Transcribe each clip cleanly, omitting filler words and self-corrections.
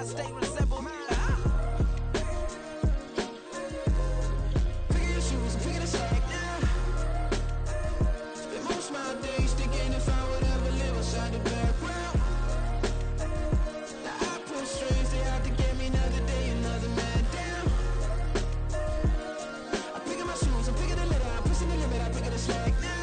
stay with a simple mind. Pick your shoes and pick the slack now. Spend most of my days thinking if I would ever live inside the background. Now I pull strings, they have to get me another day, another man down. I'm picking my shoes, I'm picking the litter, I'm pushing the limit, I'm picking the slack now.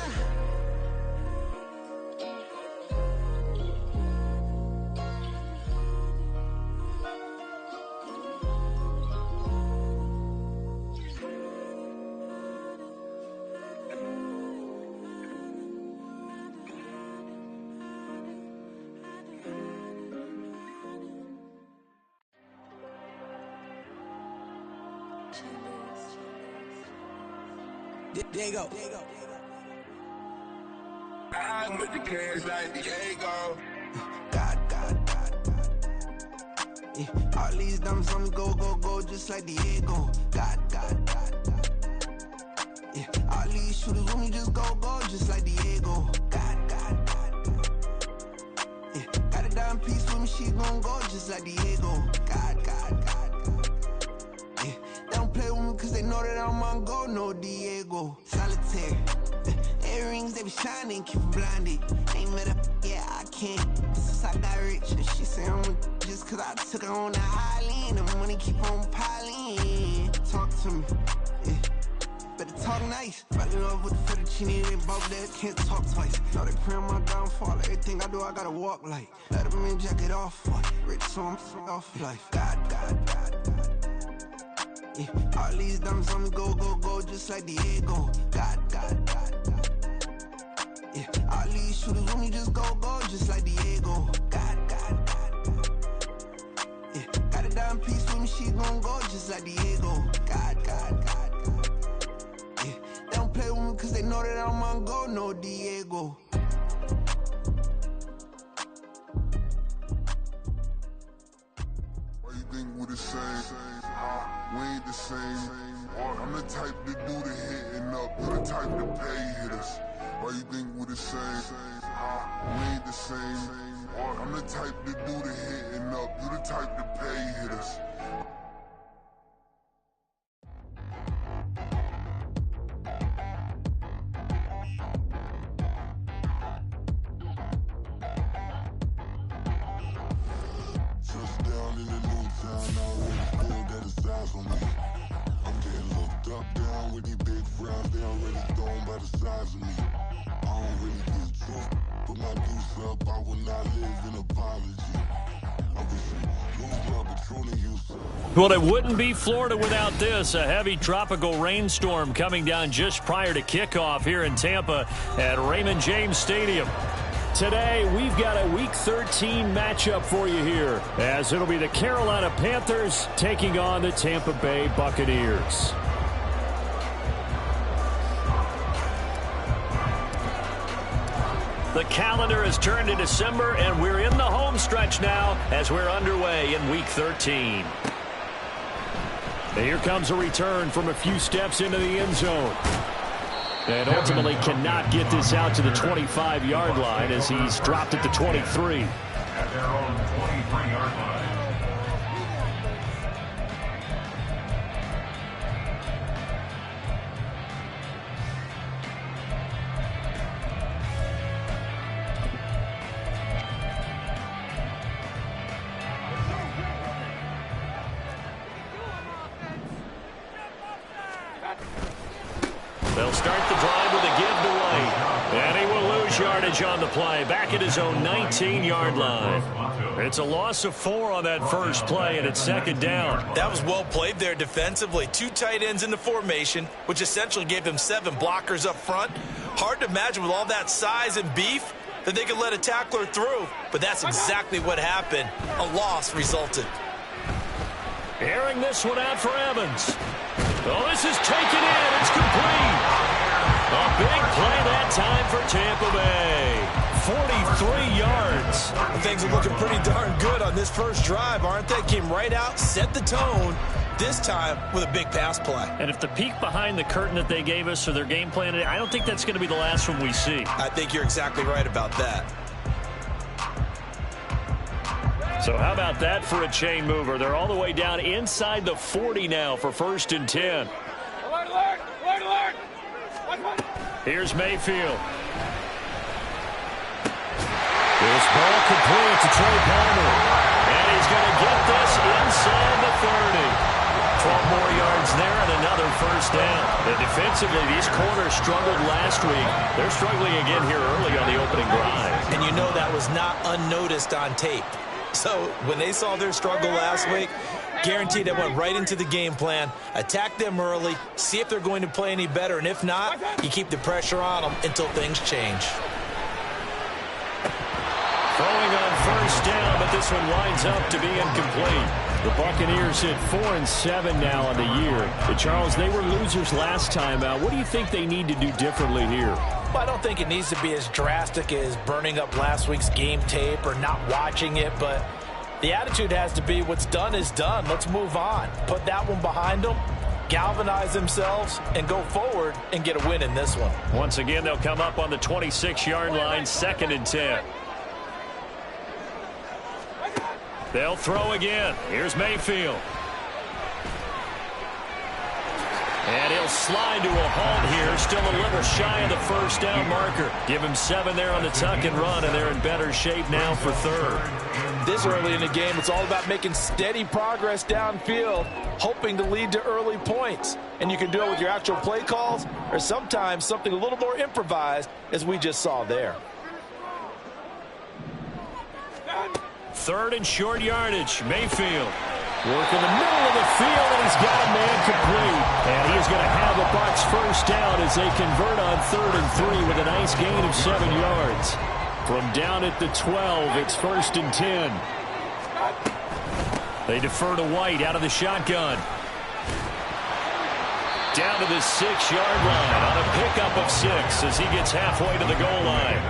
There you go. I'm with the cash like Diego. God. Yeah. All these diamonds on me go, just like Diego. God. Yeah. All these shooters on me just go, just like Diego. God. Yeah. Got a dime piece with me, she gon' go just like Diego. God. Yeah. They don't play with me cause they know that I'm on go, no Diego. Solitaire. Earrings, they be shining, keep them blinded. Ain't met up, yeah, I can't. Since I got rich, and she say I'm just cause I took her on the island. The money keep on piling. Talk to me, yeah. Better talk nice. Fell in love with the fettuccine, they both there, can't talk twice. Know they praying my downfall. Everything I do, I gotta walk like. Let them in, jacket off, what? Rich, so I'm off life. God. Yeah. All these diamonds on me go, just like Diego. God. Yeah. All these shooters on me just go, just like Diego. God. Yeah. Got a dime piece with me, she gon' go just like Diego. God. Yeah. They don't play with me cause they know that I'm on go, no Diego. Why you think we the same? We ain't the same. I'm the type to do the hitting up, you the type to pay hitters. Why you think we the same? We ain't the same. I'm the type to do the hitting up, you the type to pay hitters. Touchdown in the new town, I already feel that it's eyes on me. I'm getting looked up, down with these big frowns, they already thrown by the size of me. I don't really get tough, put my deuce up, I will not live in apology. I wish you lose my Patron use. Well, it wouldn't be Florida without this. A heavy tropical rainstorm coming down just prior to kickoff here in Tampa at Raymond James Stadium. Today, we've got a Week 13 matchup for you here, as it'll be the Carolina Panthers taking on the Tampa Bay Buccaneers. The calendar has turned to December, and we're in the home stretch now as we're underway in Week 13. And here comes a return from a few steps into the end zone. And ultimately cannot get this out to the 25-yard line as he's dropped at the 23. At their own 23-yard line. They'll start the drive with a give to White. And he will lose yardage on the play. Back at his own 19-yard line. It's a loss of 4 on that first play, and it's second down. That was well played there defensively. 2 tight ends in the formation, which essentially gave them 7 blockers up front. Hard to imagine with all that size and beef that they could let a tackler through. But that's exactly what happened. A loss resulted. Airing this one out for Evans. Oh, this is taken in. It's complete. A big play that time for Tampa Bay. 43 yards. Things are looking pretty darn good on this first drive, aren't they? Came right out, set the tone, this time with a big pass play. And if the peek behind the curtain that they gave us or their game plan, I don't think that's going to be the last one we see. I think you're exactly right about that. So how about that for a chain mover? They're all the way down inside the 40 now for 1st and 10. Here's Mayfield. This ball complete to Trey Palmer. And he's going to get this inside the 30. 12 more yards there and another 1st down. And defensively, these corners struggled last week. They're struggling again here early on the opening drive. And you know that was not unnoticed on tape. So when they saw their struggle last week, guaranteed they went right into the game plan, attack them early, see if they're going to play any better. And if not, you keep the pressure on them until things change. Throwing on 1st down, but this one winds up to be incomplete. The Buccaneers hit 4-7 now on the year. But Charles, they were losers last time out. What do you think they need to do differently here? Well, I don't think it needs to be as drastic as burning up last week's game tape or not watching it, but the attitude has to be what's done is done. Let's move on. Put that one behind them, galvanize themselves, and go forward and get a win in this one. Once again, they'll come up on the 26-yard line, 2nd and 10. They'll throw again. Here's Mayfield. And he'll slide to a halt here. Still a little shy of the 1st down marker. Give him 7 there on the tuck and run, and they're in better shape now for 3rd. This early in the game, it's all about making steady progress downfield, hoping to lead to early points. And you can do it with your actual play calls or sometimes something a little more improvised, as we just saw there. 3rd and short yardage. Mayfield working the middle of the field, and he's got a man complete. And he's going to have the Bucs 1st down as they convert on 3rd and 3 with a nice gain of 7 yards. From down at the 12, it's 1st and 10. They defer to White out of the shotgun. Down to the 6-yard line on a pickup of 6 as he gets halfway to the goal line.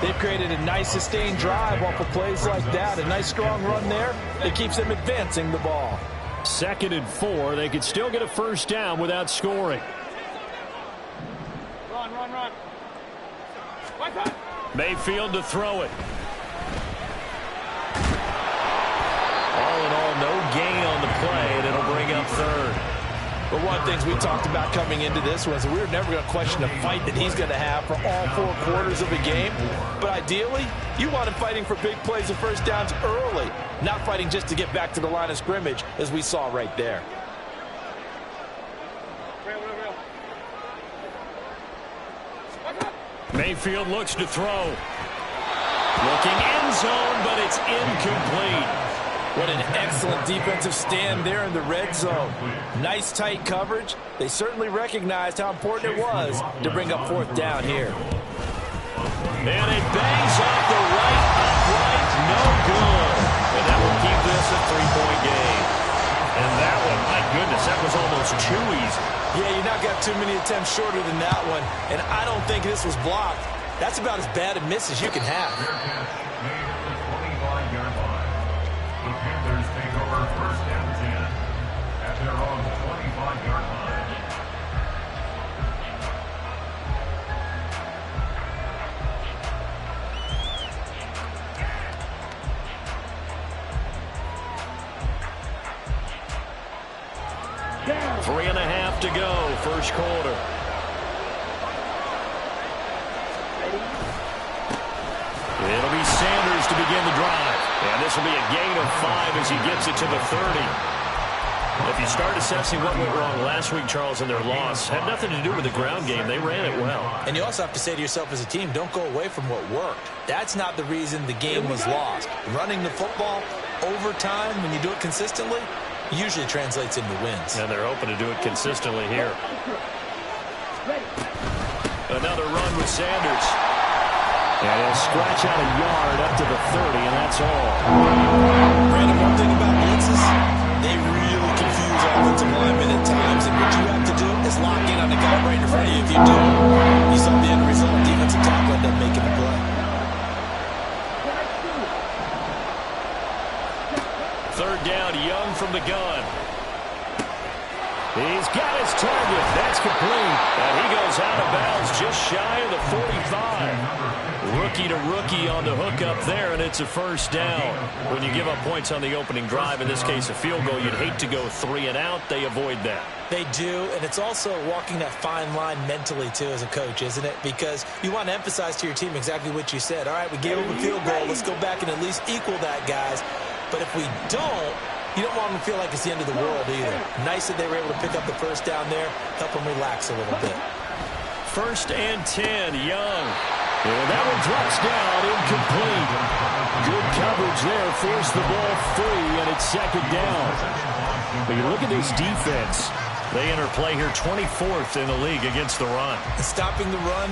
They've created a nice sustained drive off of plays like that. A nice strong run there that keeps them advancing the ball. 2nd and 4. They could still get a 1st down without scoring. Run. Mayfield to throw it. All in all, no gain on the play, and it'll bring up 3rd. But one of the things we talked about coming into this was we were never going to question the fight that he's going to have for all 4 quarters of a game. But ideally, you want him fighting for big plays and 1st downs early, not fighting just to get back to the line of scrimmage, as we saw right there. Mayfield looks to throw. Looking end zone, but it's incomplete. What an excellent defensive stand there in the red zone. Nice tight coverage. They certainly recognized how important it was to bring up 4th down here. And it bangs off the right upright. No good. And that will keep this a 3-point game. And that one, my goodness, that was almost too easy. Yeah, you not got too many attempts shorter than that one. And I don't think this was blocked. That's about as bad a miss as you can have. The Panthers take over 1st and 10 at their own 25-yard line. Yeah. 3.5 to go, 1st quarter. It'll be Sanders to begin the drive. And this will be a gain of 5 as he gets it to the 30. If you start assessing what went wrong last week, Charles, in their loss, had nothing to do with the ground game. They ran it well. And you also have to say to yourself as a team, don't go away from what worked. That's not the reason the game was lost. Running the football over time, when you do it consistently, usually translates into wins. And they're hoping to do it consistently here. Another run with Sanders. And he'll scratch out a yard up to the 30, and that's all. Brandon, one thing about blitzes, they really confuse offensive linemen at times, and what you have to do is lock in on the guy right in front of you. If you do, you saw the end result. Defensive tackle ended up making the play. 3rd down, Young from the gun. He's got his target. That's complete. And he goes out of bounds just shy of the 45. Rookie to rookie on the hook up there, and it's a first down. When you give up points on the opening drive, in this case a field goal, you'd hate to go 3 and out. They avoid that. They do, and it's also walking that fine line mentally, too, as a coach, isn't it? Because you want to emphasize to your team exactly what you said. All right, we gave up a field goal. Let's go back and at least equal that, guys. But if we don't, you don't want them to feel like it's the end of the world either. Nice that they were able to pick up the first down there, help them relax a little bit. 1st and 10, Young. And that one drops down, incomplete. Good coverage there, forced the ball free, and it's 2nd down. But you look at this defense. They enter play here 24th in the league against the run. And stopping the run,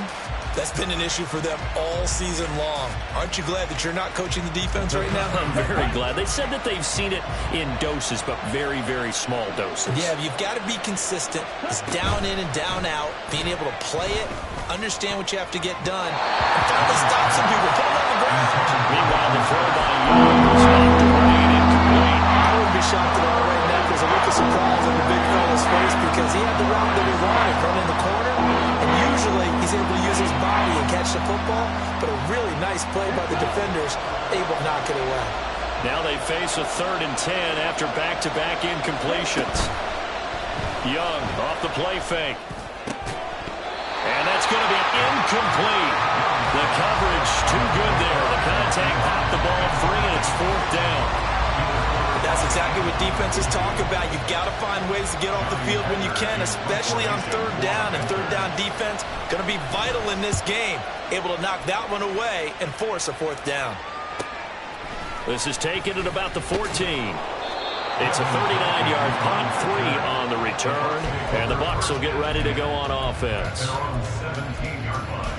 that's been an issue for them all season long. Aren't you glad that you're not coaching the defense right now? I'm very glad. They said that they've seen it in doses, but very, very small doses. Yeah, you've got to be consistent. It's down in and down out, being able to play it, understand what you have to get done, and finally stop some people, put them on the ground. Meanwhile, the throw by Young is knocked away and incomplete. I wouldn't be shocked at all right now. There's a look of surprise on the big fella's face because he had the route that he wanted, run in the corner, and usually he's able to use his body and catch the football, but a really nice play by the defenders, able to knock it away. Now they face a 3rd and 10 after back-to-back incompletions. Young off the play fake. And that's going to be incomplete. The coverage too good there. The contact popped the ball free, and it's 4th down. That's exactly what defenses talk about. You've got to find ways to get off the field when you can, especially on 3rd down. And 3rd down defense going to be vital in this game. Able to knock that one away and force a 4th down. This is taken at about the 14. It's a 39-yard punt, 3 on the return, and the Bucs will get ready to go on offense. They're on the 17-yard line.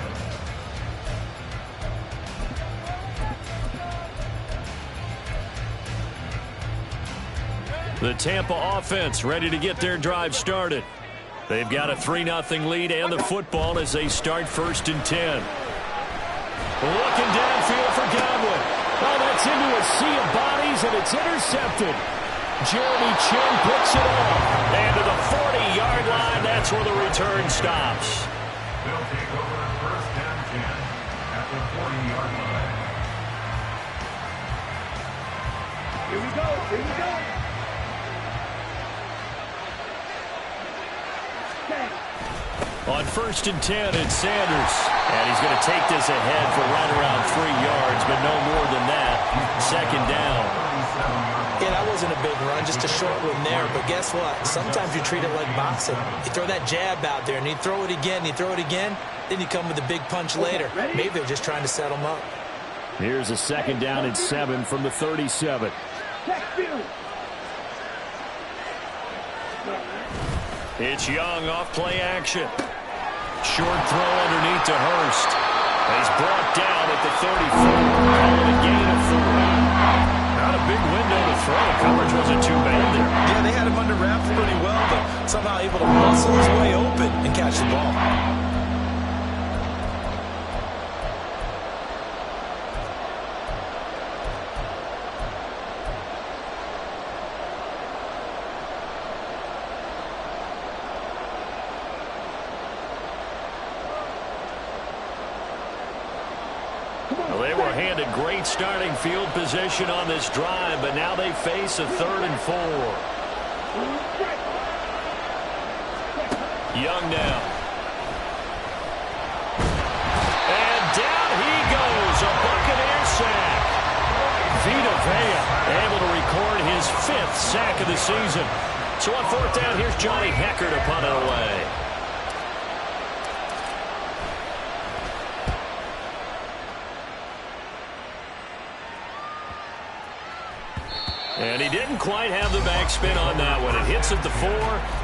The Tampa offense ready to get their drive started. They've got a 3-0 lead and the football as they start 1st and 10. Looking downfield for Godwin. Oh, that's into a sea of bodies, and it's intercepted. Jeremy Chin picks it off. And to the 40-yard line, that's where the return stops. They'll take over 1st and 10 at the 40-yard line. Here we go. Here we go. On 1st and 10, it's Sanders. And he's going to take this ahead for right around 3 yards, but no more than that. 2nd down. Yeah, that wasn't a big run, just a short one there. But guess what? Sometimes you treat it like boxing. You throw that jab out there, and you throw it again, you throw it again, then you come with a big punch later. Maybe they're just trying to set them up. Here's a 2nd down and 7 from the 37. It's Young off play action. Short throw underneath to Hurst. He's brought down at the 34. Calling a gain of 4. Not a big window to throw. Coverage wasn't too bad there. Yeah, they had him under wraps pretty well, but somehow able to muscle his way open and catch the ball. Well, they were handed great starting field position on this drive, but now they face a 3rd and 4. Young now. And down he goes, a Buccaneer sack. Vita Vea able to record his 5th sack of the season. So on 4th down, here's Johnny Hecker to punt it away. And he didn't quite have the backspin on that one. It hits at the 4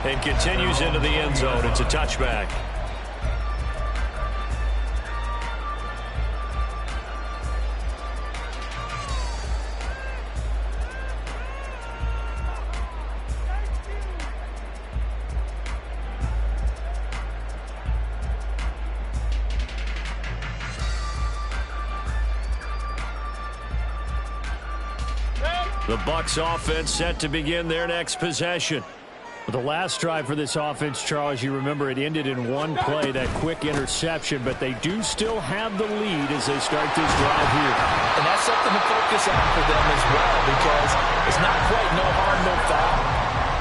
and continues into the end zone. It's a touchback. The Bucs offense set to begin their next possession. The last drive for this offense, Charles, you remember it ended in one play, that quick interception, but they do still have the lead as they start this drive here. And that's something to focus on for them as well, because it's not quite no harm, no foul.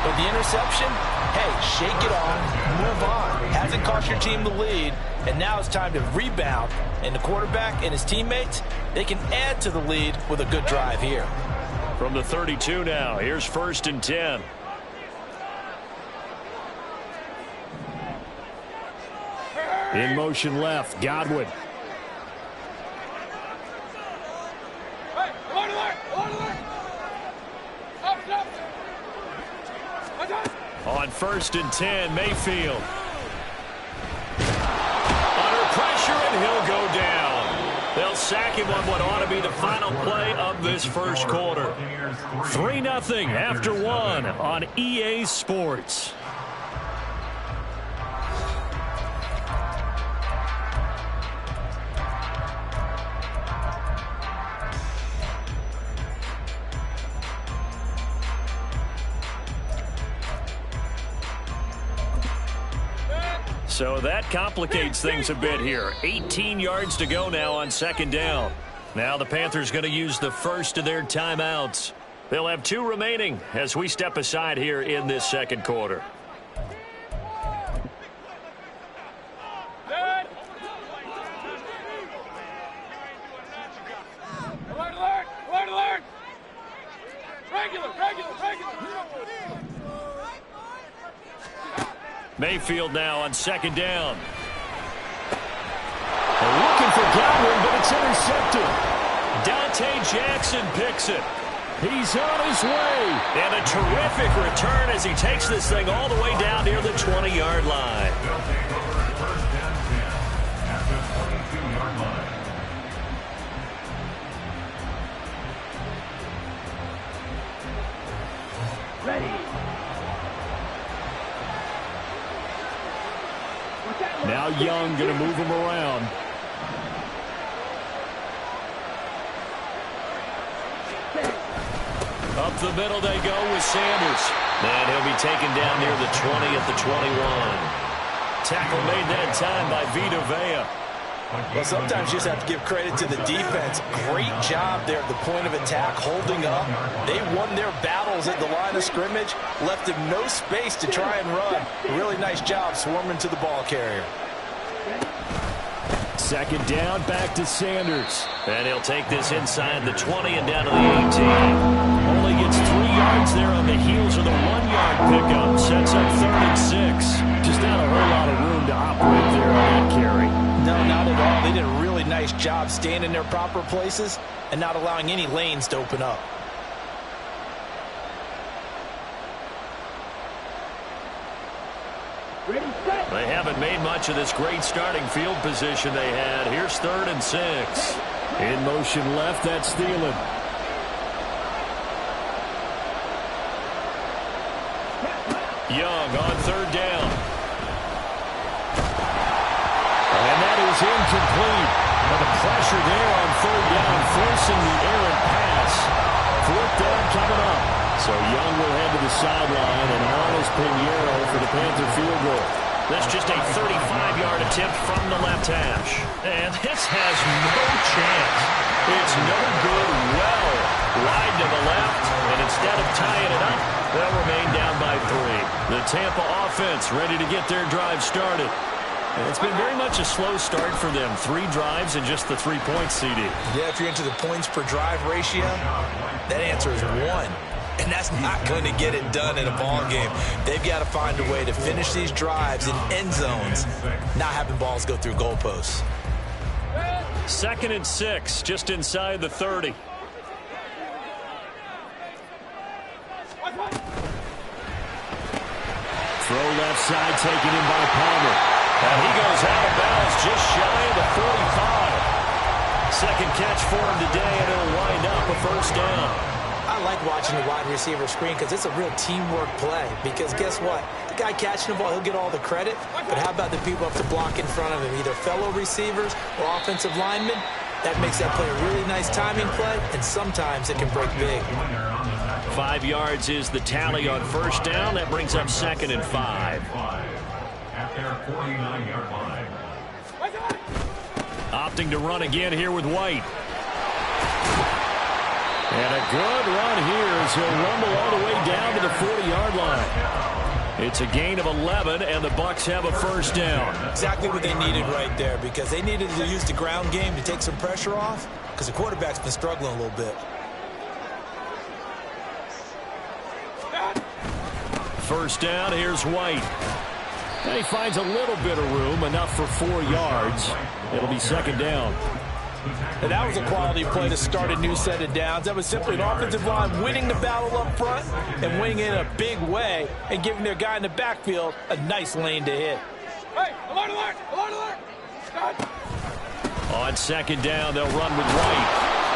But the interception, hey, shake it off, move on. Hasn't cost your team the lead, and now it's time to rebound. And the quarterback and his teammates, they can add to the lead with a good drive here. From the 32 now, here's 1st and 10. In motion left, Godwin. On 1st and 10, Mayfield. Under pressure, and he'll go down. They'll sack him on what ought to be the final play of this first quarter. 3-0 after 1 on EA Sports. So that complicates things a bit here. 18 yards to go now on 2nd down. Now the Panthers going to use the first of their timeouts. They'll have 2 remaining as we step aside here in this 2nd quarter. Mayfield now on 2nd down. They're looking for Godwin, but it's intercepted. Dante Jackson picks it. He's on his way. And a terrific return as he takes this thing all the way down near the 20-yard line. They'll take over 1st and 10 at the 22-yard line. Ready. Now Young going to move him around. Up the middle they go with Sanders. And he'll be taken down near the 20 at the 21. Tackle made that time by Vita Vea. Well, sometimes you just have to give credit to the defense. Great job there at the point of attack, holding up. They won their battles at the line of scrimmage, left him no space to try and run. Really nice job swarming to the ball carrier. 2nd down, back to Sanders. And he'll take this inside the 20 and down to the 18. Only gets 3 yards there on the heels of the 1-yard pickup. Sets up 3rd and 6. Just not a whole lot of room to operate there on that carry. No, not at all. They did a really nice job staying in their proper places and not allowing any lanes to open up. They haven't made much of this great starting field position they had. Here's 3rd and 6. In motion left, that's Thielen. Young on 3rd down. And that is incomplete. But the pressure there on 3rd down, forcing the errant pass. 4th down coming up. So Young will head to the sideline, and on is Pinheiro for the Panther field goal. That's just a 35-yard attempt from the left hash. And this has no chance. It's no good, well wide to the left, and instead of tying it up, they'll remain down by 3. The Tampa offense ready to get their drive started. And it's been very much a slow start for them. 3 drives and just the 3 points, CD. Yeah, if you're into the points per drive ratio, that answer is 1. And that's not going to get it done in a ball game. They've got to find a way to finish these drives in end zones, not having balls go through goalposts. 2nd and 6, just inside the 30. Throw left side, taken in by Palmer. And he goes out of bounds just shy of the 45. 2nd catch for him today, and it'll wind up a 1st down. I like watching the wide receiver screen because it's a real teamwork play. Because guess what? The guy catching the ball, he'll get all the credit. But how about the people up to block in front of him, either fellow receivers or offensive linemen? That makes that play a really nice timing play, and sometimes it can break big. 5 yards is the tally on first down. That brings up 2nd and 5. At their 49-yard line. Opting to run again here with White. And a good run here as he'll rumble all the way down to the 40-yard line. It's a gain of 11, and the Bucs have a first down. Exactly what they needed right there, because they needed to use the ground game to take some pressure off, because the quarterback's been struggling a little bit. First down, here's White. And he finds a little bit of room, enough for 4 yards. It'll be 2nd down. And that was a quality play to start a new set of downs. That was simply an offensive line winning the battle up front and winning in a big way and giving their guy in the backfield a nice lane to hit. Hey, alert, alert, alert, alert. On 2nd down, they'll run with White.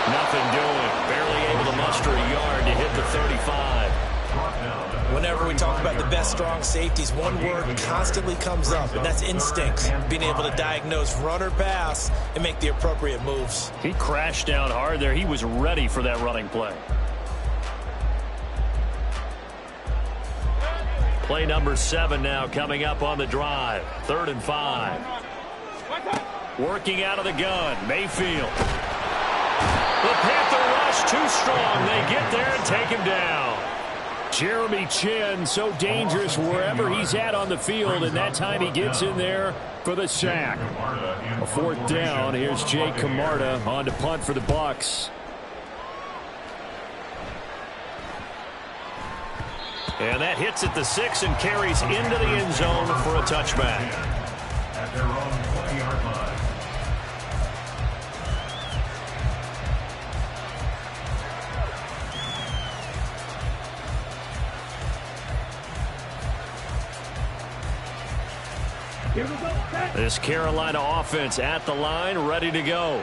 Nothing doing. Barely able to muster a yard to hit the 35. Whenever we talk about the best strong safeties, one word constantly comes up, and that's instincts. Being able to diagnose run or pass and make the appropriate moves. He crashed down hard there. He was ready for that running play. Play number 7 now coming up on the drive. 3rd and 5. Working out of the gun, Mayfield. The Panther rush too strong. They get there and take him down. Jeremy Chinn, so dangerous wherever he's at on the field, and that time he gets in there for the sack. A 4th down. Here's Jake Camarda on to punt for the Bucs. And that hits at the 6 and carries into the end zone for a touchback. At their own 20-yard line. This Carolina offense at the line, ready to go.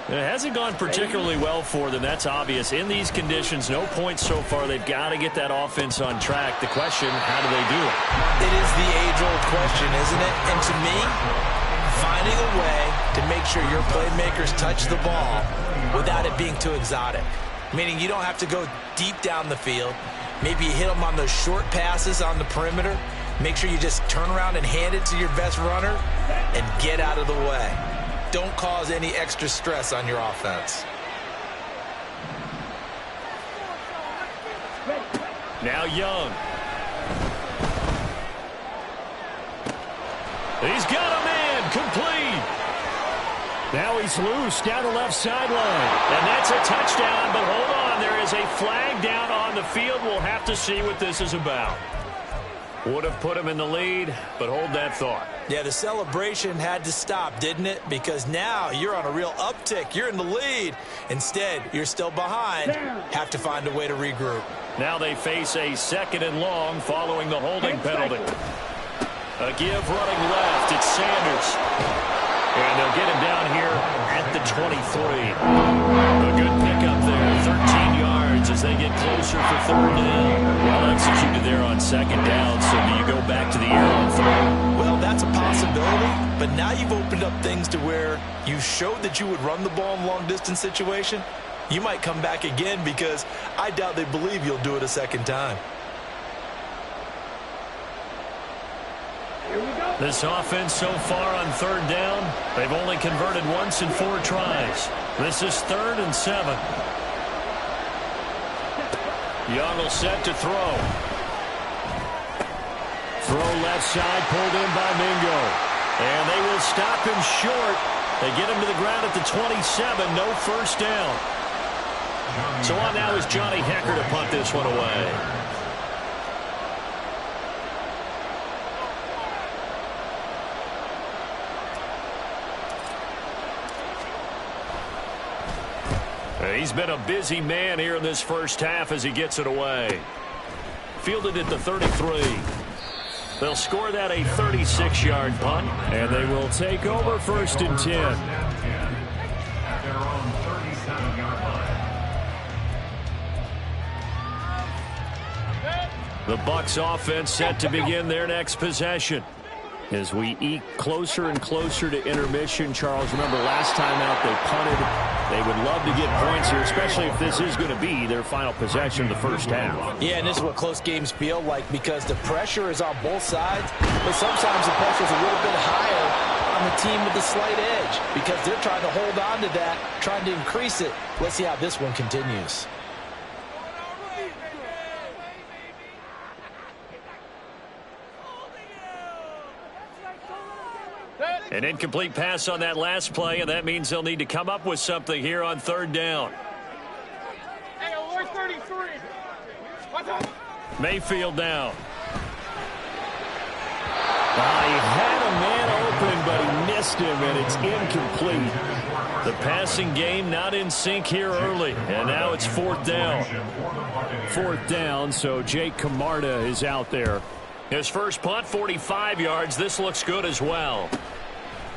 It hasn't gone particularly well for them. That's obvious. In these conditions, no points so far. They've got to get that offense on track. The question, how do they do it? It is the age-old question, isn't it? And to me, finding a way to make sure your playmakers touch the ball without it being too exotic. Meaning you don't have to go deep down the field. Maybe you hit them on those short passes on the perimeter. Make sure you just turn around and hand it to your best runner and get out of the way. Don't cause any extra stress on your offense. Now Young. He's got a man complete. Now he's loose down the left sideline. And that's a touchdown, but hold on. There is a flag down on the field. We'll have to see what this is about. Would have put him in the lead, but hold that thought. Yeah, the celebration had to stop, didn't it? Because now you're on a real uptick. You're in the lead. Instead, you're still behind. Have to find a way to regroup. Now they face a 2nd and long following the holding penalty. A give running left. It's Sanders. And they'll get him down here at the 23. A good pickup there. 13 yards as they get closer for 3rd down. Well executed there on 2nd down. So do you go back to the air on 3rd? Well, that's a possibility. But now you've opened up things to where you showed that you would run the ball in long-distance situation. You might come back again because I doubt they believe you'll do it a 2nd time. This offense so far on 3rd down, they've only converted once in 4 tries. This is 3rd and 7. Young will set to throw. Throw left side, pulled in by Mingo. And they will stop him short. They get him to the ground at the 27, no first down. So on now is Johnny Hecker to punt this one away. He's been a busy man here in this first half as he gets it away. Fielded at the 33. They'll score that a 36-yard punt, and they will take over 1st and 10. At their own 37-yard line. The Bucs offense set to begin their next possession. As we eke closer and closer to intermission, Charles, remember last time out they punted. They would love to get points here, especially if this is going to be their final possession of the first half. Yeah, and this is what close games feel like because the pressure is on both sides, but sometimes the pressure is a little bit higher on the team with the slight edge because they're trying to hold on to that, trying to increase it. Let's see how this one continues. An incomplete pass on that last play, and that means they'll need to come up with something here on third down. Hey, we're 33. What's up? Mayfield now. He had a man open, but he missed him, and it's incomplete. The passing game not in sync here early, and now it's fourth down. Fourth down, so Jake Camarda is out there. His first punt, 45 yards. This looks good as well.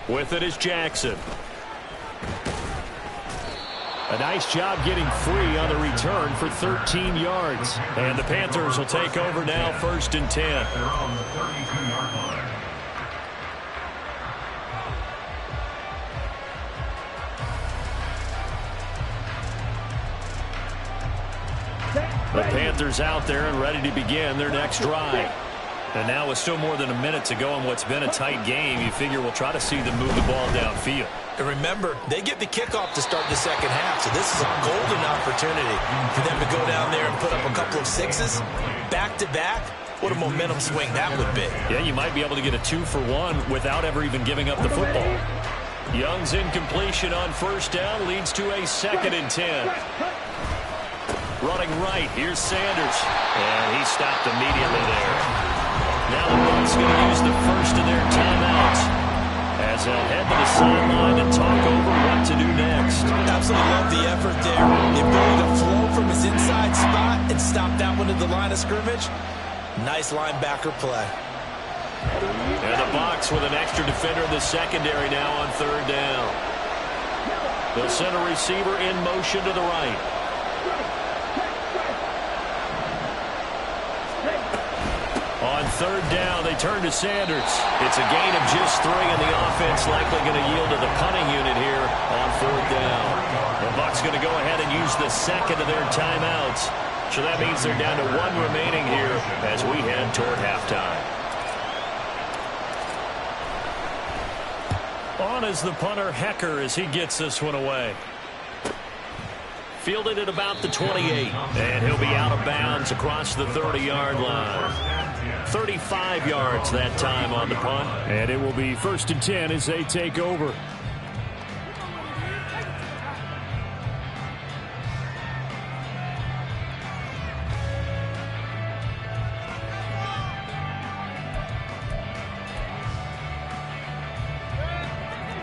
With it is Jackson. A nice job getting free on the return for 13 yards. And the Panthers will take over now, 1st and 10. They're on the 32-yard line. The Panthers out there and ready to begin their next drive. And now with still more than a minute to go in what's been a tight game, you figure we'll try to see them move the ball downfield. And remember, they get the kickoff to start the second half, so this is a golden opportunity for them to go down there and put up a couple of sixes back-to-back. What a momentum swing that would be. Yeah, you might be able to get a 2-for-1 without ever even giving up the football. Young's incompletion on first down leads to a 2nd and 10. Running right, here's Sanders. And he stopped immediately there. Now the Bucs going to use the first of their timeouts as they'll head to the sideline and talk over what to do next. Absolutely love the effort there. The ability to flow from his inside spot and stop that one at the line of scrimmage. Nice linebacker play. And the Bucs with an extra defender in the secondary now on third down. They'll send a receiver in motion to the right. On third down, they turn to Sanders. It's a gain of just 3, and the offense likely going to yield to the punting unit here on fourth down. The Bucs going to go ahead and use the second of their timeouts. So that means they're down to 1 remaining here as we head toward halftime. On is the punter, Hecker, as he gets this one away. Fielded at about the 28, and he'll be out of bounds across the 30-yard line. 35 yards that time on the punt. And it will be 1st and 10 as they take over.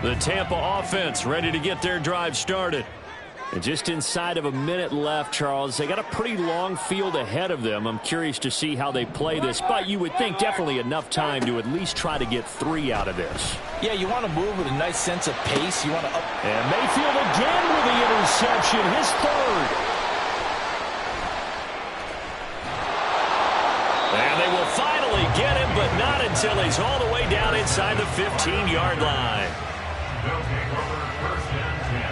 The Tampa offense ready to get their drive started. And just inside of a minute left, Charles. They got a pretty long field ahead of them. I'm curious to see how they play this, but you would think definitely enough time to at least try to get 3 out of this. Yeah, you want to move with a nice sense of pace. You want to up. And Mayfield again with the interception, his 3rd. And they will finally get him, but not until he's all the way down inside the 15-yard line. They'll take over 1st and 10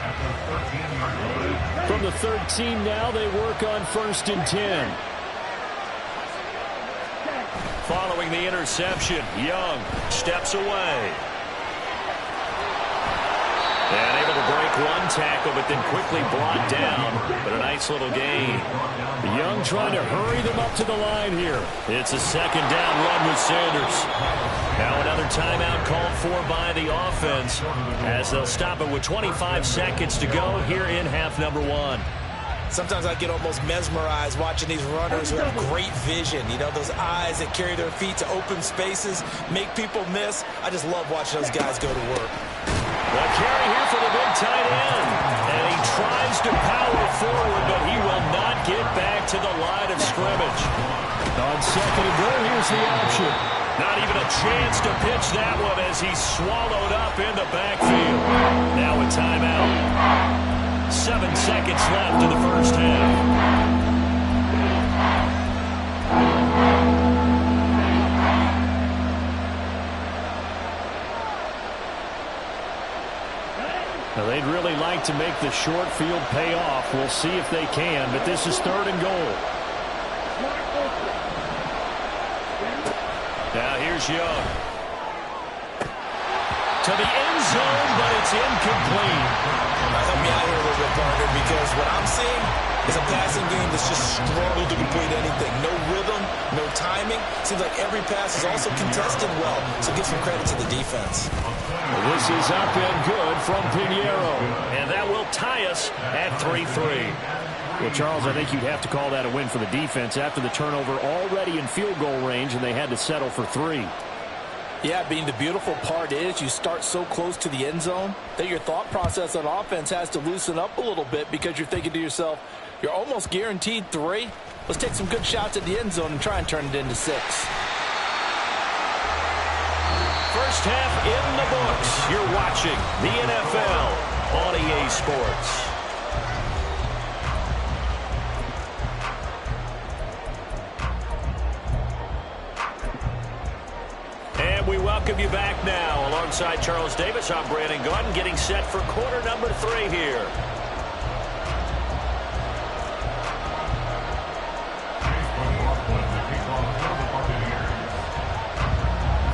at the 13-yard line. From the 13 now, they work on 1st and 10. Following the interception, Young steps away. And able to break 1 tackle, but then quickly brought down. But a nice little gain. Young trying to hurry them up to the line here. It's a 2nd down run with Sanders. Now another timeout called for by the offense as they'll stop it with 25 seconds to go here in half number 1. Sometimes I get almost mesmerized watching these runners who have great vision. You know, those eyes that carry their feet to open spaces, make people miss. I just love watching those guys go to work. The carry here for the big tight end. And he tries to power forward, but he will not get back to the line of scrimmage. On 2nd and goal, here's the option. Not even a chance to pitch that one as he's swallowed up in the backfield. Now a timeout. 7 seconds left in the first half. Now, they'd really like to make the short field pay off. We'll see if they can, but this is 3rd and goal. Now here's Young. To the end zone, but it's incomplete. Help me out here a little bit, partner, because what I'm seeing is a passing game that's just struggled to complete anything. No rhythm, no timing. Seems like every pass is also contested well, so give some credit to the defense. This is up and good from Pinheiro, and that will tie us at 3-3. Well, Charles, I think you'd have to call that a win for the defense after the turnover already in field goal range, and they had to settle for 3. Yeah, Bean, the beautiful part is you start so close to the end zone that your thought process on offense has to loosen up a little bit because you're thinking to yourself, you're almost guaranteed 3. Let's take some good shots at the end zone and try and turn it into 6. First half in the books. You're watching the NFL on EA Sports. And we welcome you back now. Alongside Charles Davis, I'm Brandon Gaudin, getting set for quarter number 3 here.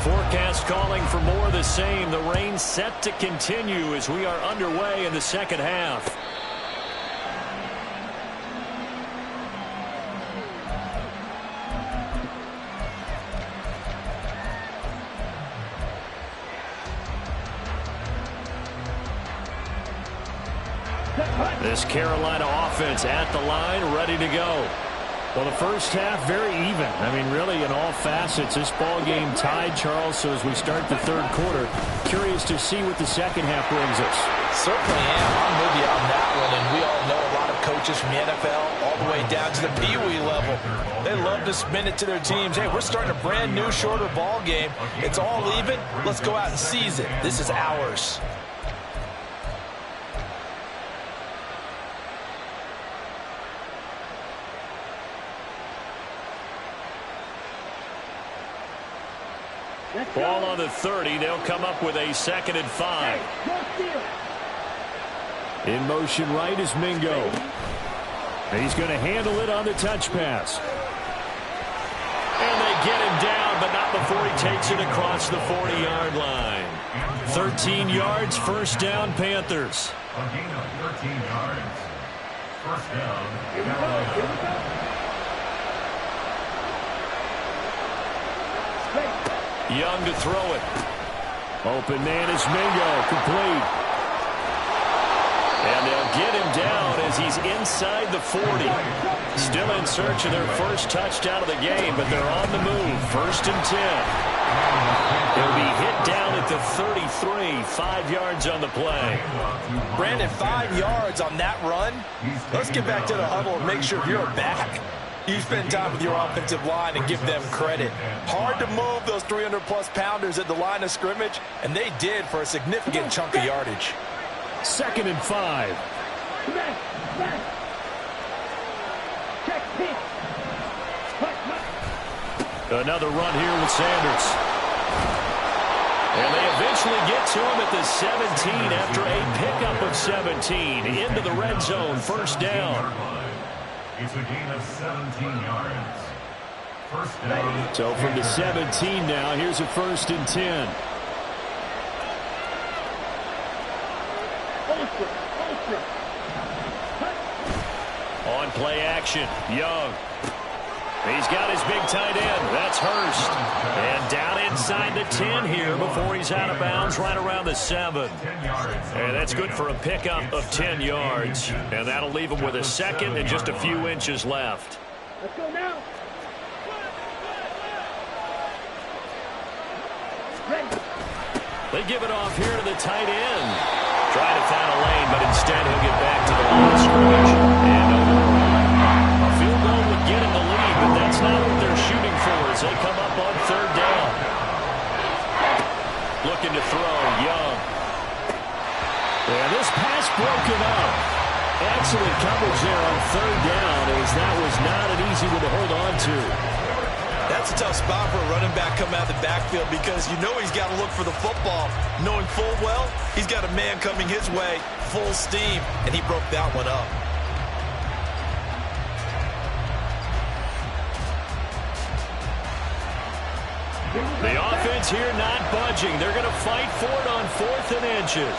Forecast calling for more of the same. The rain set to continue as we are underway in the second half. This Carolina offense at the line, ready to go. Well, the first half, very even. I mean, really, in all facets, this ball game tied, Charles. So as we start the 3rd quarter, curious to see what the second half brings us. Certainly am. I'm with you on that one. And we all know a lot of coaches from the NFL all the way down to the Pee-wee level. They love to spin it to their teams. Hey, we're starting a brand new, shorter ball game. It's all even. Let's go out and seize it. This is ours. Ball on the 30. They'll come up with a 2nd and 5. In motion right is Mingo. And he's going to handle it on the touch pass. And they get him down, but not before he takes it across the 40-yard line. 13 yards, first down, Panthers. A gain of 13 yards. First down, Carolina. Young to throw it. Open man is Mingo, complete. And they'll get him down as he's inside the 40. Still in search of their first touchdown of the game, but they're on the move. 1st and 10. He'll be hit down at the 33, 5 yards on the play. Brandon, 5 yards on that run. Let's get back to the huddle and make sure you're back. You spend time with your offensive line and give them credit. Hard to move those 300-plus pounders at the line of scrimmage, and they did for a significant chunk of yardage. 2nd and 5. Another run here with Sanders. And they eventually get to him at the 17 after a pickup of 17. Into the red zone, first down. It's a gain of 17 yards. First down. So from the 17 now, here's a 1st and 10. On play action, Young. He's got his big tight end. That's Hurst. And down inside the 10 here before he's out of bounds right around the 7. And that's good for a pickup of 10 yards. And that'll leave him with a 2nd and just a few inches left. Let's go now. They give it off here to the tight end. Trying to find a lane, but instead he'll get back to the line of scrimmage. And a field goal would get him the lead, but that's not what they're shooting for as they come up on 3rd down. Looking to throw, Young. And this pass broken up. Excellent coverage there on 3rd down as that was not an easy one to hold on to. That's a tough spot for a running back coming out of the backfield because you know he's got to look for the football, knowing full well he's got a man coming his way full steam, and he broke that one up. The offense here not budging. They're going to fight for it on 4th and inches.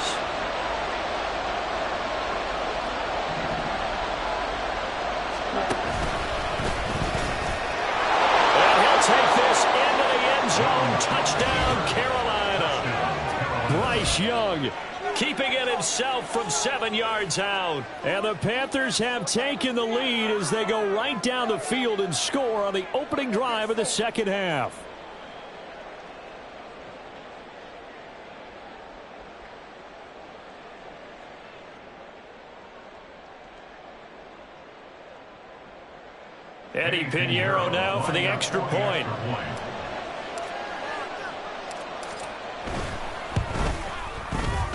And he'll take this into the end zone. Touchdown, Carolina. Bryce Young keeping it himself from 7 yards out. And the Panthers have taken the lead as they go right down the field and score on the opening drive of the second half. Eddie Pinheiro now for the extra point.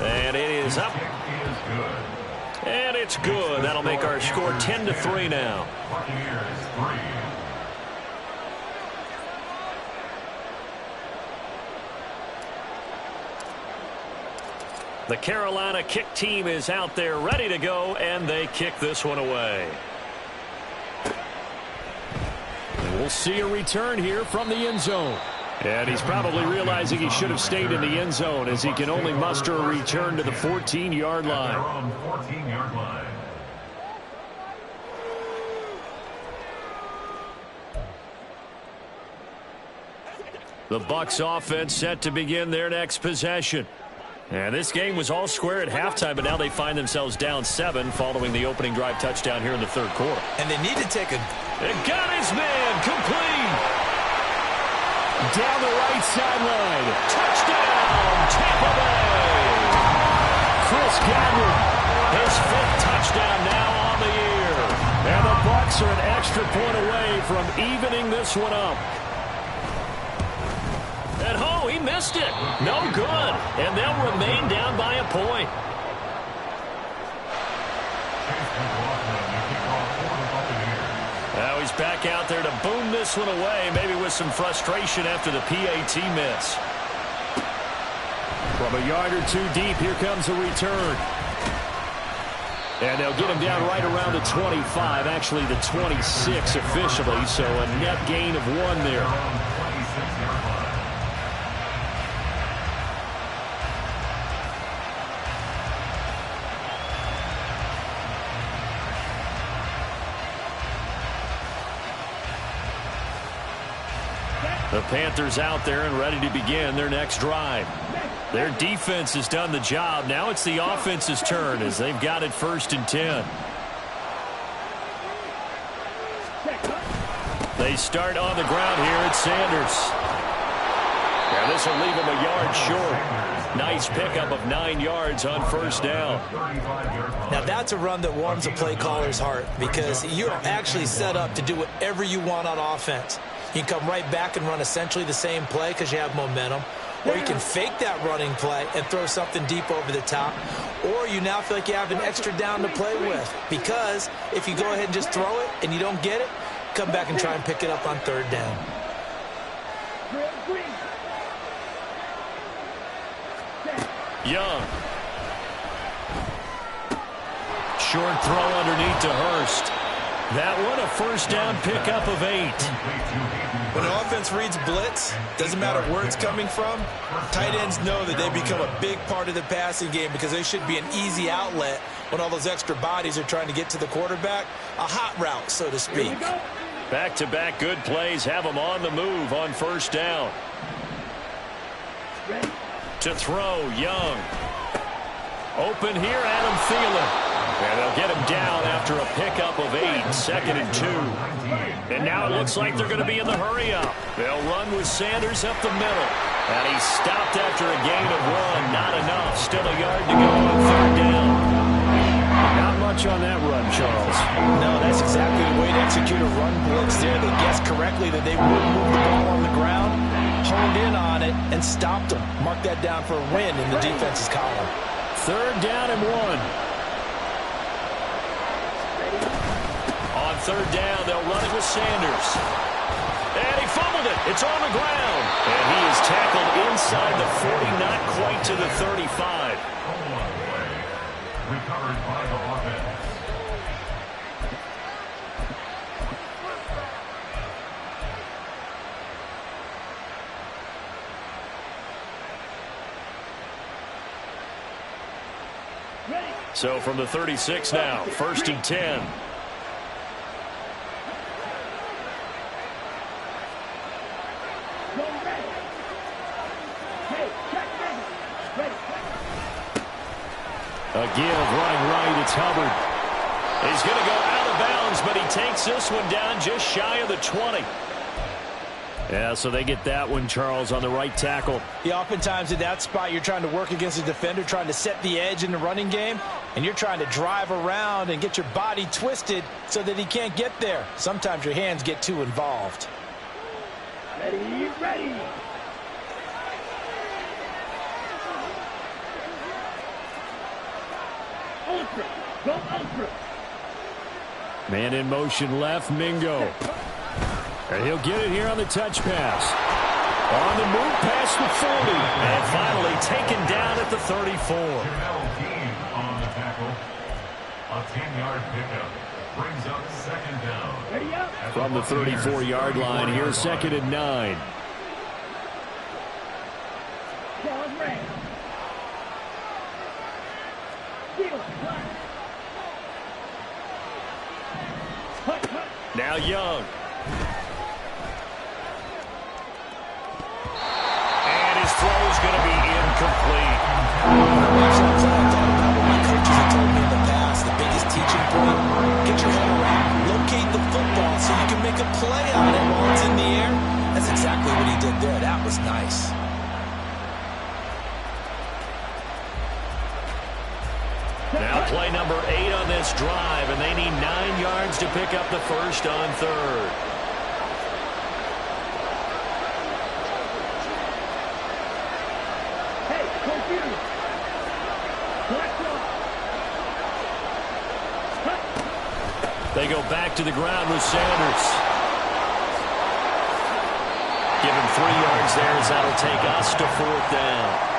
And it is up. And it's good. That'll make our score 10-3 now. The Carolina kick team is out there ready to go, and they kick this one away. We'll see a return here from the end zone. And he's probably realizing he should have stayed in the end zone as he can only muster a return to the 14-yard line. The Bucs offense set to begin their next possession. And this game was all square at halftime, but now they find themselves down 7 following the opening drive touchdown here in the third quarter. And they need to take a... And got his man complete. Down the right sideline. Touchdown, Tampa Bay. Chris Godwin, his 5th touchdown now on the year. And the Bucs are an extra point away from evening this one up. And oh, he missed it. No good. And they'll remain down by a point. Now he's back out there to boom this one away, maybe with some frustration after the PAT miss. From a yard or 2 deep, here comes a return. And they'll get him down right around the 25, actually the 26 officially, so a net gain of 1 there. The Panthers out there and ready to begin their next drive. Their defense has done the job. Now it's the offense's turn as they've got it 1st and 10. They start on the ground here at Sanders. And this will leave him a yard short. Nice pickup of 9 yards on 1st down. Now that's a run that warms a play caller's heart because you're actually set up to do whatever you want on offense. You can come right back and run essentially the same play because you have momentum. Or you can fake that running play and throw something deep over the top. Or you now feel like you have an extra down to play with. Because if you go ahead and just throw it and you don't get it, come back and try and pick it up on 3rd down. Young. Short throw underneath to Hurst. That one a 1st down pickup of 8. When an offense reads blitz, doesn't matter where it's coming from, tight ends know that they become a big part of the passing game because they should be an easy outlet when all those extra bodies are trying to get to the quarterback. A hot route, so to speak. Back-to-back good plays have them on the move on 1st down. To throw, Young. Open here, Adam Thielen. And they'll get him down after a pickup of 8, 2nd and 2. And now it looks like they're going to be in the hurry-up. They'll run with Sanders up the middle. And he's stopped after a gain of 1. Not enough. Still a yard to go on 3rd down. Not much on that run, Charles. No, that's exactly the way to execute a run blitz there. They guessed correctly that they would move the ball on the ground, honed in on it, and stopped them. Mark that down for a win in the defense's column. 3rd down and 1. On 3rd down, they'll run it with Sanders. And he fumbles with it. It's on the ground. And he is tackled inside the 40, not quite to the 35. Recovered by the offense. So from the 36 now, 1st and 10. A give running right, it's Hubbard. He's going to go out of bounds, but he takes this one down just shy of the 20. Yeah, so they get that one, Charles, on the right tackle. Yeah, oftentimes in that spot, you're trying to work against a defender, trying to set the edge in the running game, and you're trying to drive around and get your body twisted so that he can't get there. Sometimes your hands get too involved. Ready, ready. Ultra, go ultra. Man in motion left, Mingo. And he'll get it here on the touch pass. On the move past the 40. And finally taken down at the 34. On the tackle. A 10-yard pickup. Brings up 2nd down. Ready up. From the 34-yard line, here's 2nd and 9. Charles Ray. Now Young. And his throw is going to be incomplete. My coaches have told me in the past, the biggest teaching point, get your head around, locate the football so you can make a play on it while it's in the air. That's exactly what he did there. That was nice. Now play number 8 on this drive, and they need 9 yards to pick up the first on 3rd. Hey, confused. They go back to the ground with Sanders. Give him 3 yards there as that'll take us to 4th down.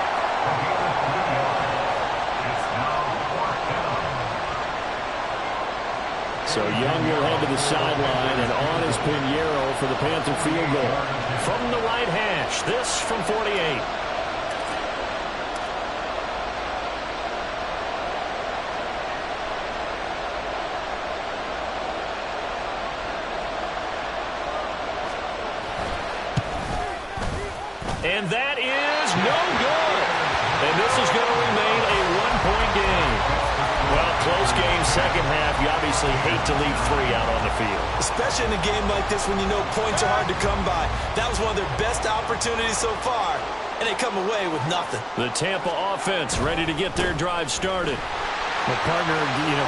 So Young will head to the sideline, and on is Pinheiro for the Panther field goal. From the right hash, this from 48. And that is no good. And this is going to remain a 1-point game. Well, close game, second half. You obviously hate to leave 3 out on the field. Especially in a game like this when you know points are hard to come by. That was one of their best opportunities so far, and they come away with nothing. The Tampa offense ready to get their drive started. Well, partner,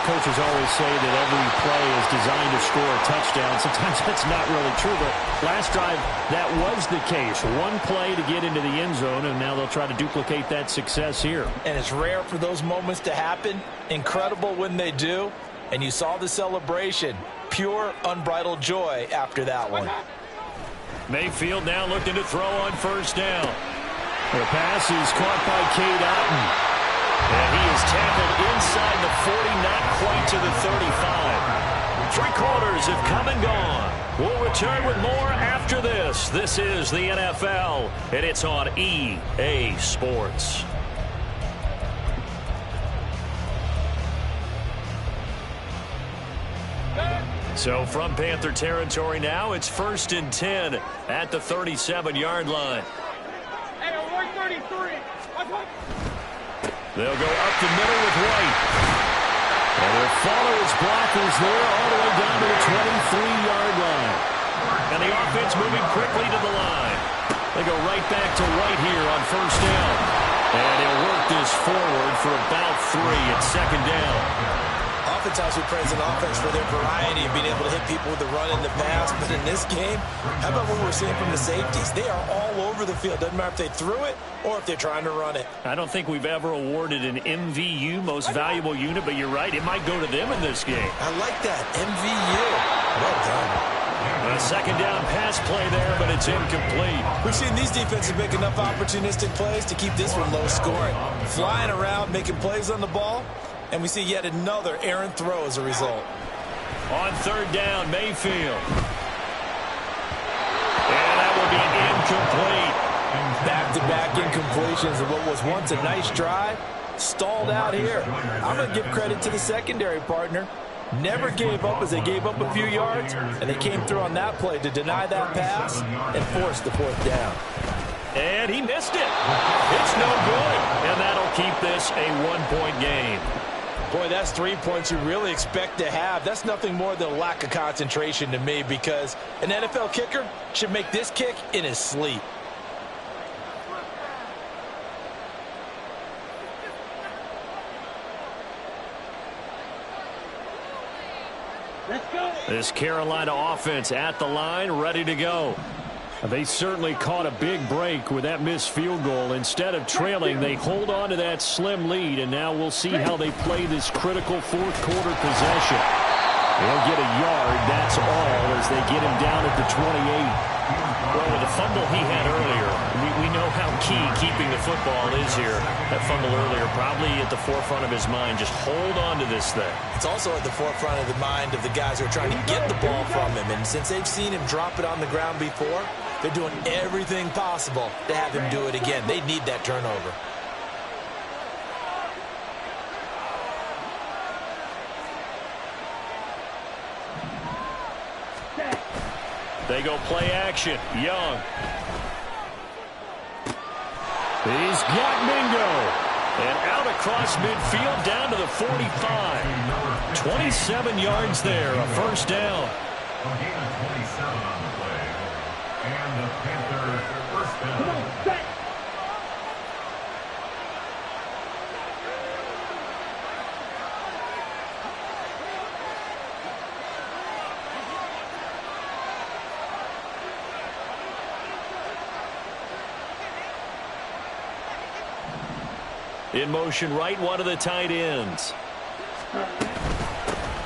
coaches always say that every play is designed to score a touchdown. Sometimes that's not really true, but last drive, that was the case. One play to get into the end zone, and now they'll try to duplicate that success here. And it's rare for those moments to happen. Incredible when they do. And you saw the celebration. Pure, unbridled joy after that one. Mayfield now looking to throw on first down. The pass is caught by Cade Otton. And he is tackled inside the 40, not quite to the 35. 3 quarters have come and gone. We'll return with more after this. This is the NFL, and it's on EA Sports. So from Panther territory now, it's 1st and 10 at the 37-yard line. Hey, 133. They'll go up the middle with White. And they'll follow his blockers there all the way down to the 23-yard line. And the offense moving quickly to the line. They go right back to White here on first down. And he'll work this forward for about 3 at 2nd down. Oftentimes we praise an offense for their variety of being able to hit people with the run in the pass. But in this game, how about what we're seeing from the safeties? They are all over the field. Doesn't matter if they threw it or if they're trying to run it. I don't think we've ever awarded an MVU, most valuable unit, but you're right. It might go to them in this game. I like that. MVU. Well done. A second down pass play there, but it's incomplete. We've seen these defenses make enough opportunistic plays to keep this one low scoring. Flying around, making plays on the ball, and we see yet another errant throw as a result. On third down, Mayfield. And that will be incomplete. Back-to-back incompletions of what was once a nice drive. Stalled out here. I'm going to give credit to the secondary partner. Never gave up as they gave up a few yards, and they came through on that play to deny that pass and force the fourth down. And he missed it. It's no good. And that'll keep this a one-point game. Boy, that's 3 points you really expect to have. That's nothing more than a lack of concentration to me, because an NFL kicker should make this kick in his sleep. Let's go. This Carolina offense at the line, ready to go. They certainly caught a big break with that missed field goal. Instead of trailing, they hold on to that slim lead, and now we'll see how they play this critical fourth quarter possession. They'll get a yard, that's all, as they get him down at the 28. Well, with the fumble he had earlier, we know how key keeping the football is here. That fumble earlier probably at the forefront of his mind. Just hold on to this thing. It's also at the forefront of the mind of the guys who are trying to get the ball from him. And since they've seen him drop it on the ground before, they're doing everything possible to have him do it again. They need that turnover. They go play action. Young. He's got Mingo. And out across midfield down to the 45. 27 yards there, a first down. A gain of 27 on the play. And the Panthers first down. Come on, set. In motion right, one of the tight ends.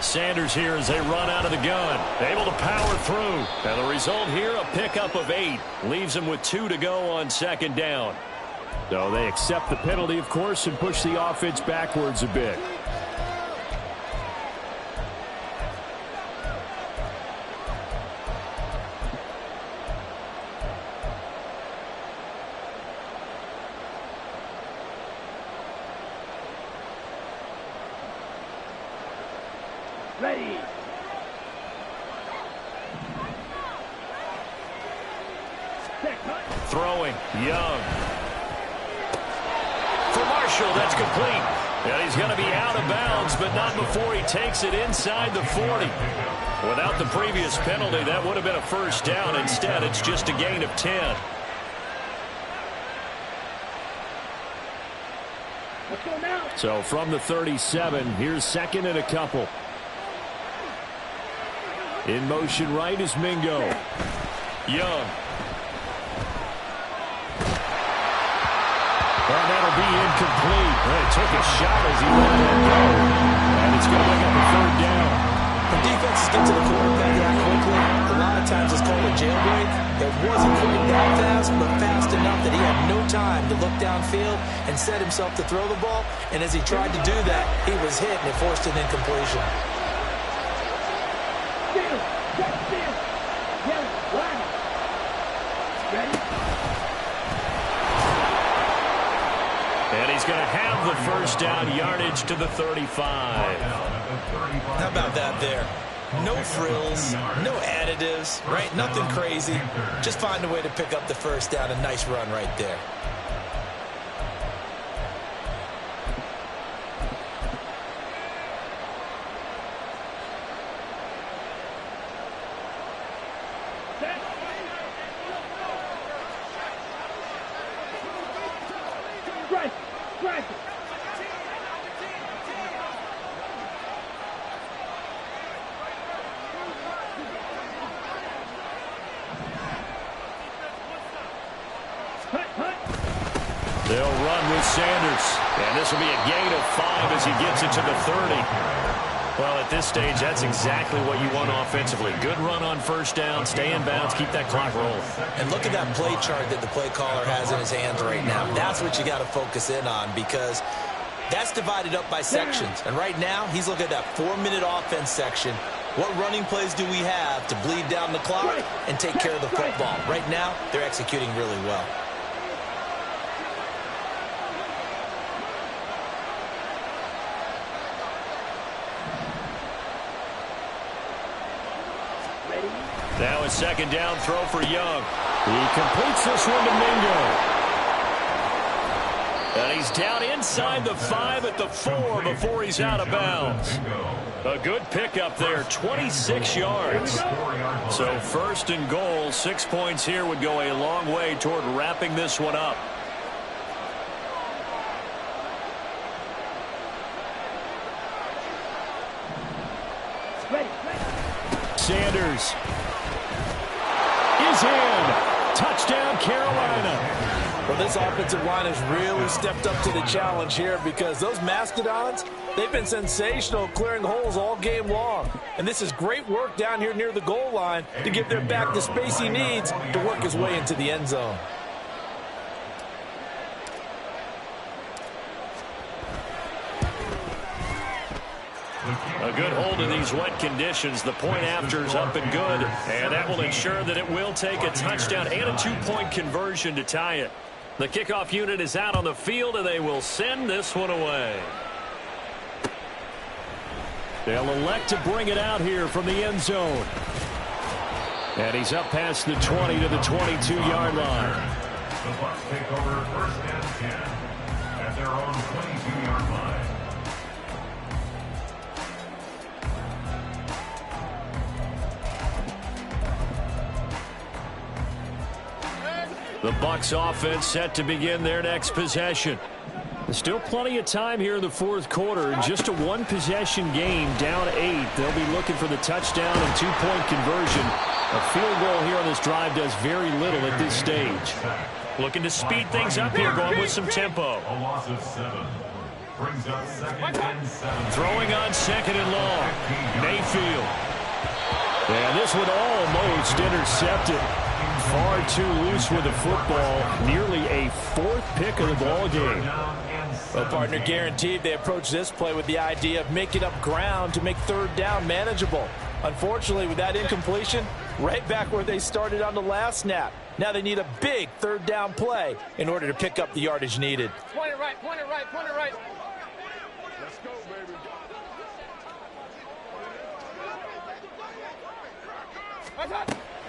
Sanders here as they run out of the gun. Able to power through. And the result here, a pickup of 8. Leaves them with 2 to go on second down. So they accept the penalty, of course, and push the offense backwards a bit. Ready. Set, cut. Throwing, Young. For Marshall, that's complete. And he's going to be out of bounds, but not before he takes it inside the 40. Without the previous penalty, that would have been a first down. Instead, it's just a gain of 10. Let's go now. So from the 37, here's second and a couple. In motion right is Mingo. Young. And that'll be incomplete. Well, he took a shot as he let that go. And it's going to bring up a third down. When defenses get to the quarterback that quickly, a lot of times it's called a jailbreak. It wasn't quite that fast, but fast enough that he had no time to look downfield and set himself to throw the ball. And as he tried to do that, he was hit and it forced an incompletion. Steal. Set, steal. Yellow. Line. Ready. And he's going to have the first down, yardage to the 35. How about that there? No frills, no additives, right? Nothing crazy. Just find a way to pick up the first down. A nice run right there. Set. Strike. Strike. Cut, cut. They'll run with Sanders. And this will be a gain of 5 as he gets it to the 30. Well, at this stage, that's exactly what you want offensively. Good run on first down, stay in bounds, keep that clock rolling. And look at that play chart that the play caller has in his hands right now. That's what you got to focus in on, because that's divided up by sections. And right now, he's looking at that 4-minute offense section. What running plays do we have to bleed down the clock and take care of the football? Right now, they're executing really well. Now a second down throw for Young. He completes this one to Mingo. And he's down inside the 5 at the 4 before he's out of bounds. A good pickup there, 26 yards. So first and goal, 6 points here would go a long way toward wrapping this one up. Sanders is in. Touchdown, Carolina. Well, this offensive line has really stepped up to the challenge here, because those Mastodons, they've been sensational clearing holes all game long. And this is great work down here near the goal line to give their back the space he needs to work his way into the end zone. A good hold in these wet conditions. The point after is up and good, and that will ensure that it will take a touchdown and a 2-point conversion to tie it. The kickoff unit is out on the field, and they will send this one away. They'll elect to bring it out here from the end zone. And he's up past the 20 to the 22-yard line. The Bucs take over first and 10 at their own 22-yard line. The Bucs offense set to begin their next possession. There's still plenty of time here in the fourth quarter. In just a one-possession game, down 8. They'll be looking for the touchdown and 2-point conversion. A field goal here on this drive does very little at this stage. Looking to speed things up here, going with some tempo. A loss of 7. Brings up second and 7. Throwing on second and long. Mayfield. And this one almost intercepted. Far too loose with the football. Nearly a 4th pick of the ball game. Well, partner, guaranteed they approach this play with the idea of making up ground to make third down manageable. Unfortunately, with that incompletion, right back where they started on the last snap. Now they need a big third down play in order to pick up the yardage needed. Point it right, point it right, point it right. Let's go, baby.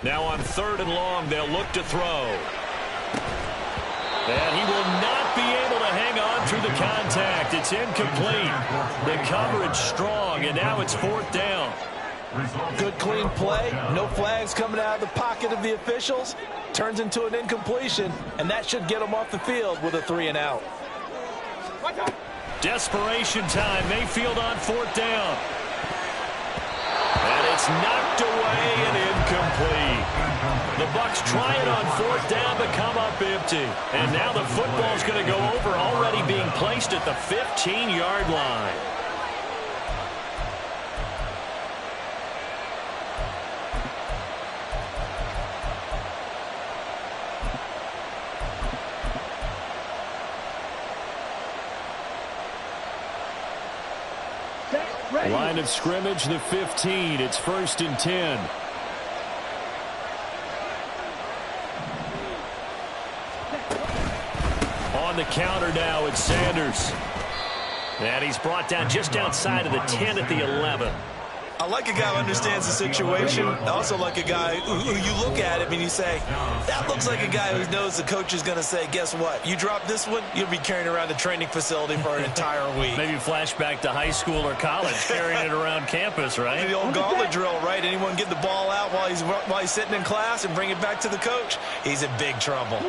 Now on third and long, they'll look to throw. And he will not be able to hang on through the contact. It's incomplete. The coverage strong, and now it's 4th down. Good clean play. No flags coming out of the pocket of the officials. Turns into an incompletion, and that should get them off the field with a 3-and-out. Desperation time. Mayfield on 4th down. And it's knocked away and incomplete. The Bucs try it on 4th down but come up empty. And now the football's going to go over, already being placed at the 15-yard line. Line of scrimmage, the 15. It's 1st and 10. On the counter now, it's Sanders. And he's brought down just outside of the 10 at the 11. I like a guy who understands the situation. I also like a guy who you look at him and you say, that looks like a guy who knows the coach is going to say, guess what? You drop this one, you'll be carrying around the training facility for an entire week. Maybe flashback to high school or college, carrying it around campus, right? The old gauntlet drill, right? Anyone get the ball out while he's sitting in class and bring it back to the coach? He's in big trouble.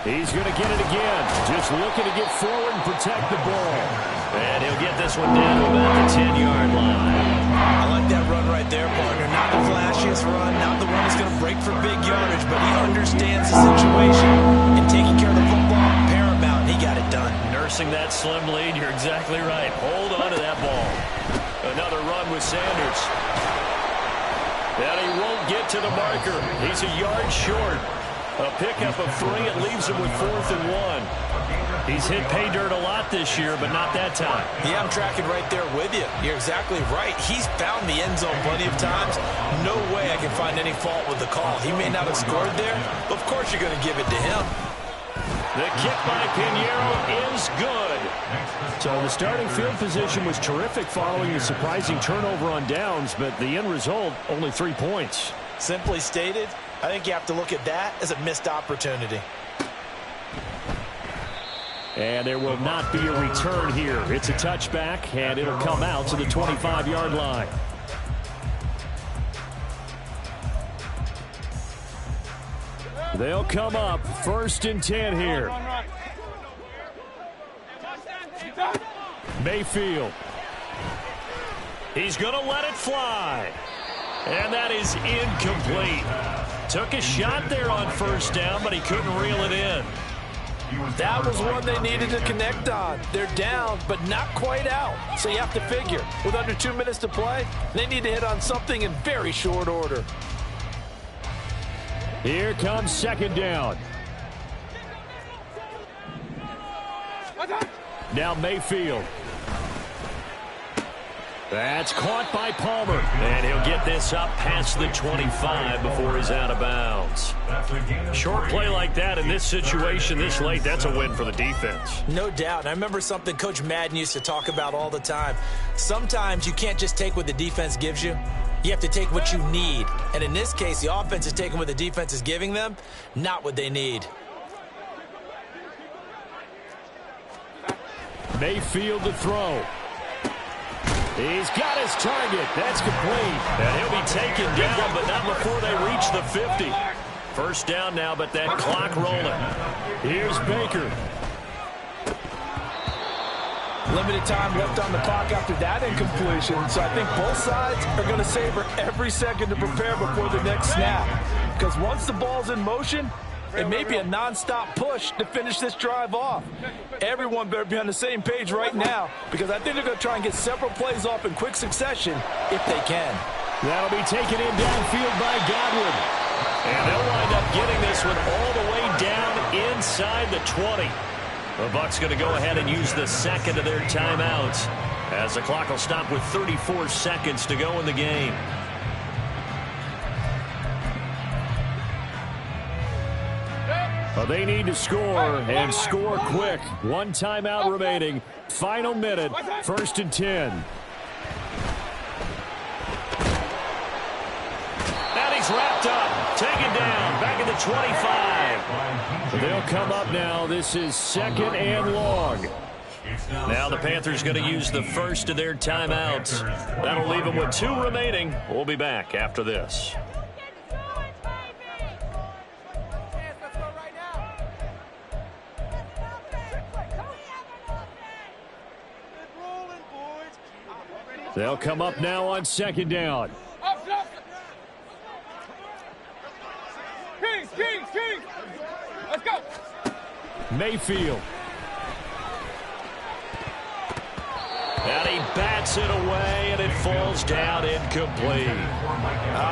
He's going to get it again. Just looking to get forward and protect the ball. And he'll get this one down to about the 10-yard line. I like that run right there, partner. Not the flashiest run, not the one that's going to break for big yardage, but he understands the situation, and taking care of the football, paramount. He forcing that slim lead. You're exactly right. Hold on to that ball. Another run with Sanders. And he won't get to the marker. He's a yard short. A pickup of 3. It leaves him with 4th and 1. He's hit pay dirt a lot this year, but not that time. Yeah, I'm tracking right there with you. You're exactly right. He's found the end zone plenty of times. No way I can find any fault with the call. He may not have scored there, but of course you're going to give it to him. The kick by Pinheiro is good. So the starting field position was terrific following a surprising turnover on downs, but the end result, only 3 points. Simply stated, I think you have to look at that as a missed opportunity. And there will not be a return here. It's a touchback, and it'll come out to the 25-yard line. They'll come up 1st and 10 here. Mayfield. He's going to let it fly. And that is incomplete. Took a shot there on 1st down, but he couldn't reel it in. That was one they needed to connect on. They're down, but not quite out. So you have to figure, with under 2 minutes to play, they need to hit on something in very short order. Here comes 2nd down. Now Mayfield. That's caught by Palmer. And he'll get this up past the 25 before he's out of bounds. Short play like that in this situation this late, that's a win for the defense. No doubt. And I remember something Coach Madden used to talk about all the time. Sometimes you can't just take what the defense gives you. You have to take what you need. And in this case, the offense is taking what the defense is giving them, not what they need. Mayfield to throw. He's got his target. That's complete. And he'll be taken down, but not before they reach the 50. 1st down now, but that clock rolling. Here's Baker. Limited time left on the clock after that incompletion, so I think both sides are going to savor every second to prepare before the next snap. Because once the ball's in motion, it may be a non-stop push to finish this drive off. Everyone better be on the same page right now, because I think they're going to try and get several plays off in quick succession if they can. That'll be taken in downfield by Godwin. And they'll wind up getting this one all the way down inside the 20. The Bucs going to go ahead and use the 2nd of their timeouts, as the clock will stop with 34 seconds to go in the game. Well, they need to score, and score quick. 1 timeout remaining. Final minute, 1st and 10. And he's wrapped up, taken down, back at the 25. They'll come up now. This is 2nd and long. Now the Panthers going to use the 1st of their timeouts. That'll leave them with 2 remaining. We'll be back after this. They'll come up now on 2nd down. Kings! Let's go! Mayfield. And he bats it away, and it falls down incomplete.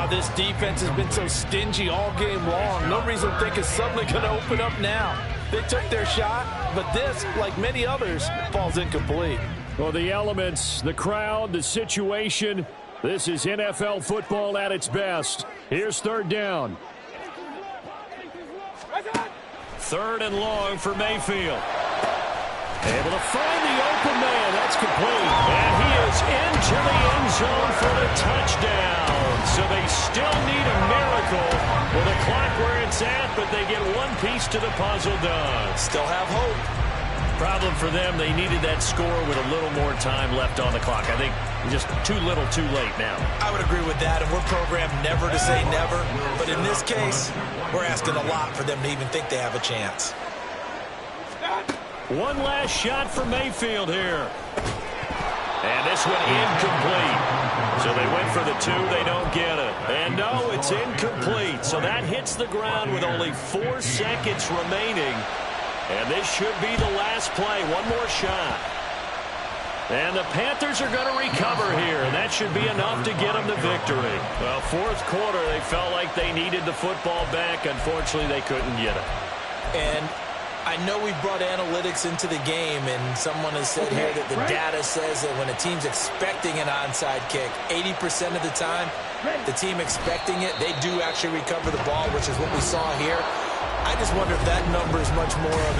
This defense has been so stingy all game long. No reason to think it's suddenly going to open up now. They took their shot, but this, like many others, falls incomplete. Well, the elements, the crowd, the situation, this is NFL football at its best. Here's 3rd down. 3rd and long for Mayfield. Able to find the open man. That's complete. And he is into the end zone for the touchdown. So they still need a miracle with the clock where it's at, but they get one piece to the puzzle done. Still have hope. Problem for them, they needed that score with a little more time left on the clock. I think just too little too late now. I would agree with that, and we're programmed never to say never. But in this case, we're asking a lot for them to even think they have a chance. One last shot for Mayfield here. And this one incomplete. So they went for the 2, they don't get it. And no, it's incomplete. So that hits the ground with only 4 seconds remaining. And this should be the last play. One more shot. And the Panthers are going to recover here, and that should be enough to get them the victory. Well, fourth quarter, they felt like they needed the football back. Unfortunately, they couldn't get it. And I know we brought analytics into the game, and someone has said here that the data says that when a team's expecting an onside kick, 80% of the time, the team expecting it, they do actually recover the ball, which is what we saw here. I just wonder if that number is much more of